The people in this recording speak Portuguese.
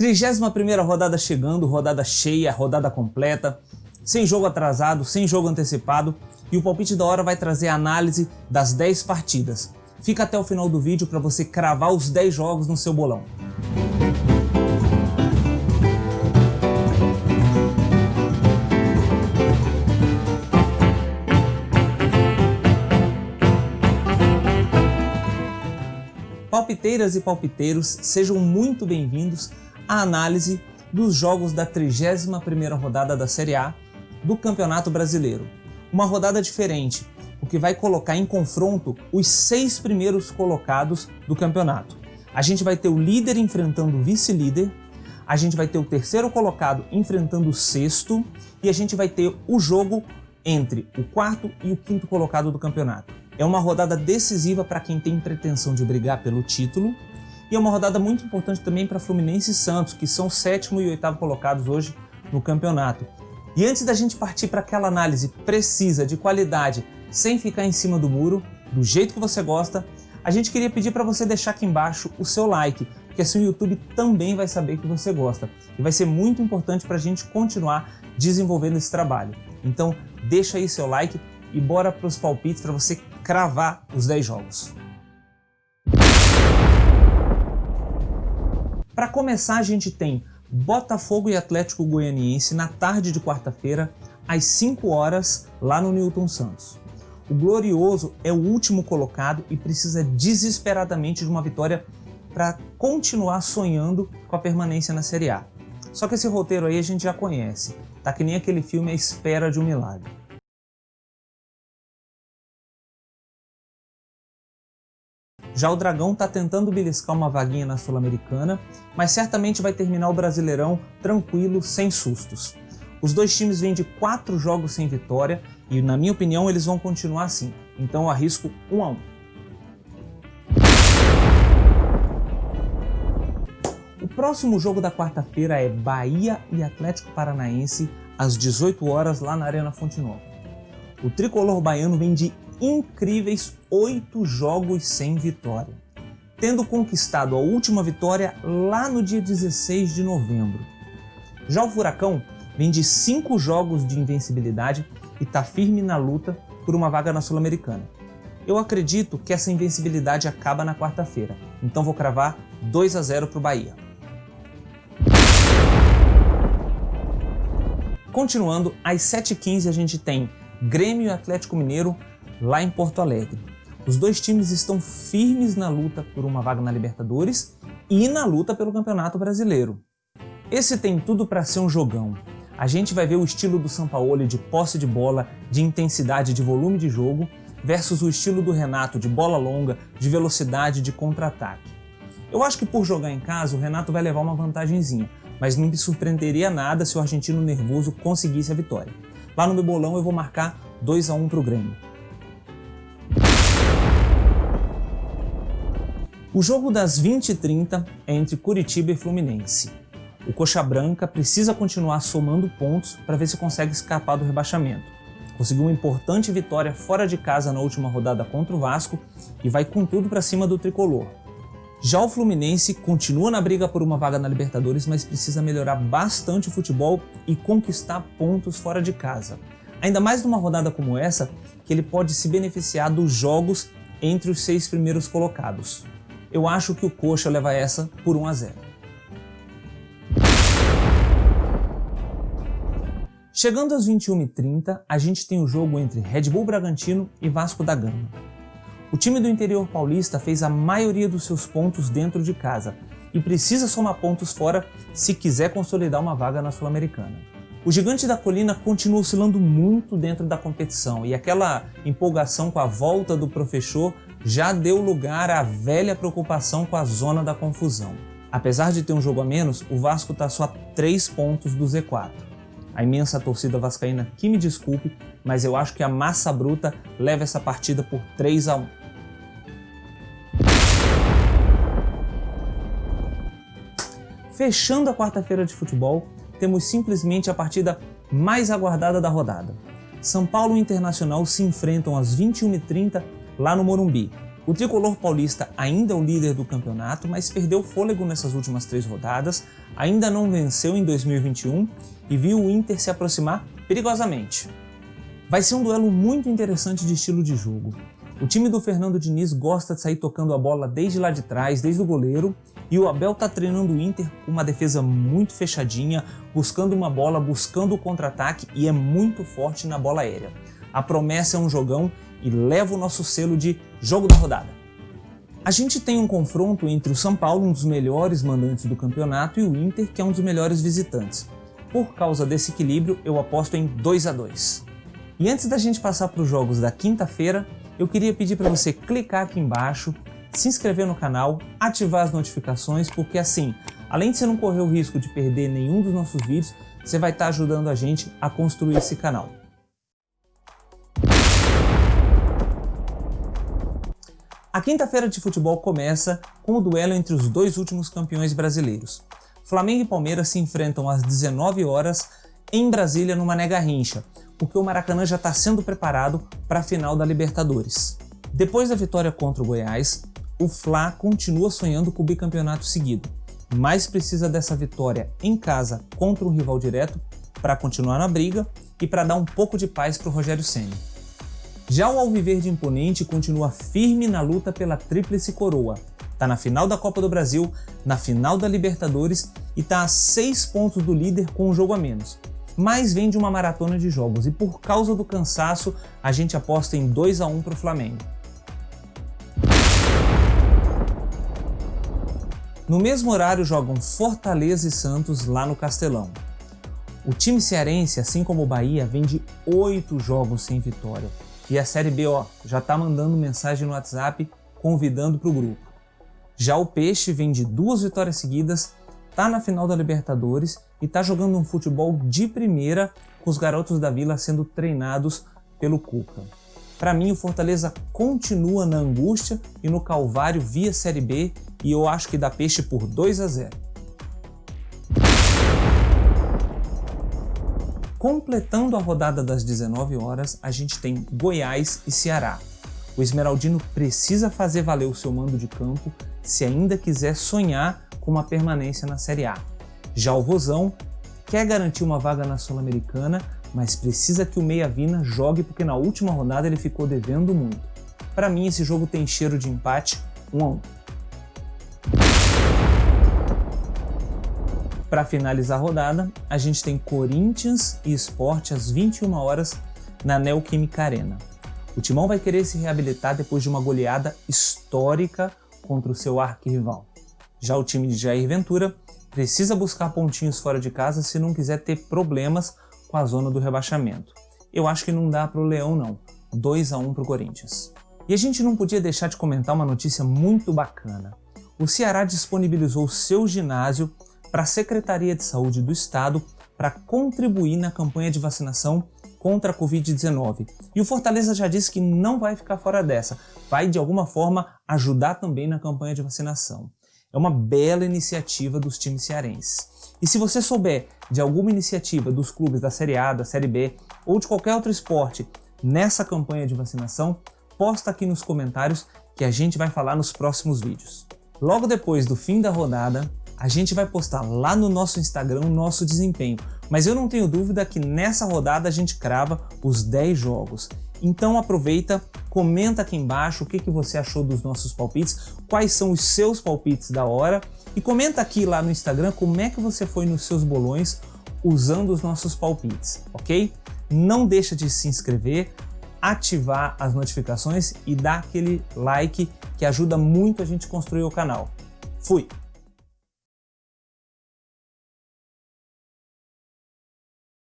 31ª rodada chegando, rodada cheia, rodada completa, sem jogo atrasado, sem jogo antecipado, e o Palpite da Hora vai trazer a análise das 10 partidas. Fica até o final do vídeo para você cravar os 10 jogos no seu bolão. Palpiteiras e palpiteiros, sejam muito bem-vindos à análise dos jogos da 31ª rodada da Série A do Campeonato Brasileiro. Uma rodada diferente, o que vai colocar em confronto os 6 primeiros colocados do campeonato. A gente vai ter o líder enfrentando o vice-líder, a gente vai ter o terceiro colocado enfrentando o sexto e a gente vai ter o jogo entre o quarto e o quinto colocado do campeonato. É uma rodada decisiva para quem tem pretensão de brigar pelo título e é uma rodada muito importante também para Fluminense e Santos, que são o 7º e 8º colocados hoje no campeonato. E antes da gente partir para aquela análise precisa, de qualidade, sem ficar em cima do muro, do jeito que você gosta, a gente queria pedir para você deixar aqui embaixo o seu like, porque assim o YouTube também vai saber que você gosta. E vai ser muito importante para a gente continuar desenvolvendo esse trabalho. Então deixa aí seu like e bora para os palpites para você cravar os 10 jogos. Para começar, a gente tem Botafogo e Atlético Goianiense na tarde de quarta-feira, às 5 horas, lá no Newton Santos. O Glorioso é o último colocado e precisa desesperadamente de uma vitória para continuar sonhando com a permanência na Série A. Só que esse roteiro aí a gente já conhece, tá que nem aquele filme A Espera de um Milagre. Já o Dragão está tentando beliscar uma vaguinha na Sul-Americana, mas certamente vai terminar o Brasileirão tranquilo, sem sustos. Os dois times vêm de 4 jogos sem vitória e, na minha opinião, eles vão continuar assim. Então eu arrisco 1-1. O próximo jogo da quarta-feira é Bahia e Atlético Paranaense, às 18 horas, lá na Arena Fonte Nova. O tricolor baiano vem de incríveis 8 jogos sem vitória, tendo conquistado a última vitória lá no dia 16 de novembro. Já o Furacão vem de 5 jogos de invencibilidade e está firme na luta por uma vaga na Sul-Americana. Eu acredito que essa invencibilidade acaba na quarta-feira, então vou cravar 2-0 para o Bahia. Continuando, às 7h15 a gente tem Grêmio e Atlético Mineiro lá em Porto Alegre. Os dois times estão firmes na luta por uma vaga na Libertadores e na luta pelo Campeonato Brasileiro. Esse tem tudo para ser um jogão. A gente vai ver o estilo do Sampaoli de posse de bola, de intensidade, de volume de jogo, versus o estilo do Renato de bola longa, de velocidade, de contra-ataque. Eu acho que por jogar em casa o Renato vai levar uma vantagenzinha, mas não me surpreenderia nada se o argentino nervoso conseguisse a vitória. Lá no meu bolão eu vou marcar 2-1 para o Grêmio. O jogo das 20h30 é entre Curitiba e Fluminense. O Coxa Branca precisa continuar somando pontos para ver se consegue escapar do rebaixamento. Conseguiu uma importante vitória fora de casa na última rodada contra o Vasco e vai com tudo para cima do tricolor. Já o Fluminense continua na briga por uma vaga na Libertadores, mas precisa melhorar bastante o futebol e conquistar pontos fora de casa. Ainda mais numa rodada como essa, que ele pode se beneficiar dos jogos entre os 6 primeiros colocados. Eu acho que o Coxa leva essa por 1-0. Chegando às 21h30, a gente tem o jogo entre Red Bull Bragantino e Vasco da Gama. O time do interior paulista fez a maioria dos seus pontos dentro de casa e precisa somar pontos fora se quiser consolidar uma vaga na Sul-Americana. O Gigante da Colina continua oscilando muito dentro da competição e aquela empolgação com a volta do professor já deu lugar à velha preocupação com a zona da confusão. Apesar de ter um jogo a menos, o Vasco está só a 3 pontos do Z4. A imensa torcida vascaína que me desculpe, mas eu acho que a massa bruta leva essa partida por 3-1. Fechando a quarta-feira de futebol, temos simplesmente a partida mais aguardada da rodada. São Paulo e Internacional se enfrentam às 21h30 lá no Morumbi. O tricolor paulista ainda é o líder do campeonato, mas perdeu fôlego nessas últimas 3 rodadas, ainda não venceu em 2021 e viu o Inter se aproximar perigosamente. Vai ser um duelo muito interessante de estilo de jogo. O time do Fernando Diniz gosta de sair tocando a bola desde lá de trás, desde o goleiro, e o Abel está treinando o Inter com uma defesa muito fechadinha, buscando uma bola, buscando o contra-ataque e é muito forte na bola aérea. A promessa é um jogão e leva o nosso selo de jogo da rodada. A gente tem um confronto entre o São Paulo, um dos melhores mandantes do campeonato, e o Inter, que é um dos melhores visitantes. Por causa desse equilíbrio, eu aposto em 2-2. E antes da gente passar para os jogos da quinta-feira, eu queria pedir para você clicar aqui embaixo, se inscrever no canal, ativar as notificações, porque assim, além de você não correr o risco de perder nenhum dos nossos vídeos, você vai estar ajudando a gente a construir esse canal. A quinta-feira de futebol começa com o duelo entre os 2 últimos campeões brasileiros. Flamengo e Palmeiras se enfrentam às 19 horas em Brasília no Mané Garrincha, porque o Maracanã já está sendo preparado para a final da Libertadores. Depois da vitória contra o Goiás, o Fla continua sonhando com o bicampeonato seguido, mas precisa dessa vitória em casa contra um rival direto para continuar na briga e para dar um pouco de paz para o Rogério Ceni. Já o Alviverde imponente continua firme na luta pela tríplice coroa. Está na final da Copa do Brasil, na final da Libertadores e está a 6 pontos do líder com um jogo a menos. Mas vem de uma maratona de jogos e por causa do cansaço a gente aposta em 2-1 para o Flamengo. No mesmo horário jogam Fortaleza e Santos lá no Castelão. O time cearense, assim como o Bahia, vem de 8 jogos sem vitória. E a Série B, já está mandando mensagem no WhatsApp convidando para o grupo. Já o Peixe vem de 2 vitórias seguidas, está na final da Libertadores e está jogando um futebol de primeira com os garotos da Vila sendo treinados pelo Cuca. Para mim, o Fortaleza continua na angústia e no calvário via Série B e eu acho que dá Peixe por 2-0. Completando a rodada das 19 horas, a gente tem Goiás e Ceará. O esmeraldino precisa fazer valer o seu mando de campo se ainda quiser sonhar com uma permanência na Série A. Já o Vozão quer garantir uma vaga na Sul-Americana, mas precisa que o Meia Vina jogue porque na última rodada ele ficou devendo muito. Para mim, esse jogo tem cheiro de empate 1-1. Para finalizar a rodada, a gente tem Corinthians e Sport às 21 horas na Neoquímica Arena. O Timão vai querer se reabilitar depois de uma goleada histórica contra o seu arquirrival. Já o time de Jair Ventura precisa buscar pontinhos fora de casa se não quiser ter problemas com a zona do rebaixamento. Eu acho que não dá para o Leão não, 2-1 para o Corinthians. E a gente não podia deixar de comentar uma notícia muito bacana. O Ceará disponibilizou seu ginásio para a Secretaria de Saúde do Estado para contribuir na campanha de vacinação contra a Covid-19. E o Fortaleza já disse que não vai ficar fora dessa, vai de alguma forma ajudar também na campanha de vacinação. É uma bela iniciativa dos times cearenses. E se você souber de alguma iniciativa dos clubes da Série A, da Série B ou de qualquer outro esporte nessa campanha de vacinação, posta aqui nos comentários que a gente vai falar nos próximos vídeos. Logo depois do fim da rodada, a gente vai postar lá no nosso Instagram o nosso desempenho, mas eu não tenho dúvida que nessa rodada a gente crava os 10 jogos. Então aproveita, comenta aqui embaixo o que você achou dos nossos palpites, quais são os seus palpites da hora e comenta aqui lá no Instagram como é que você foi nos seus bolões usando os nossos palpites, ok? Não deixa de se inscrever, ativar as notificações e dar aquele like que ajuda muito a gente a construir o canal. Fui!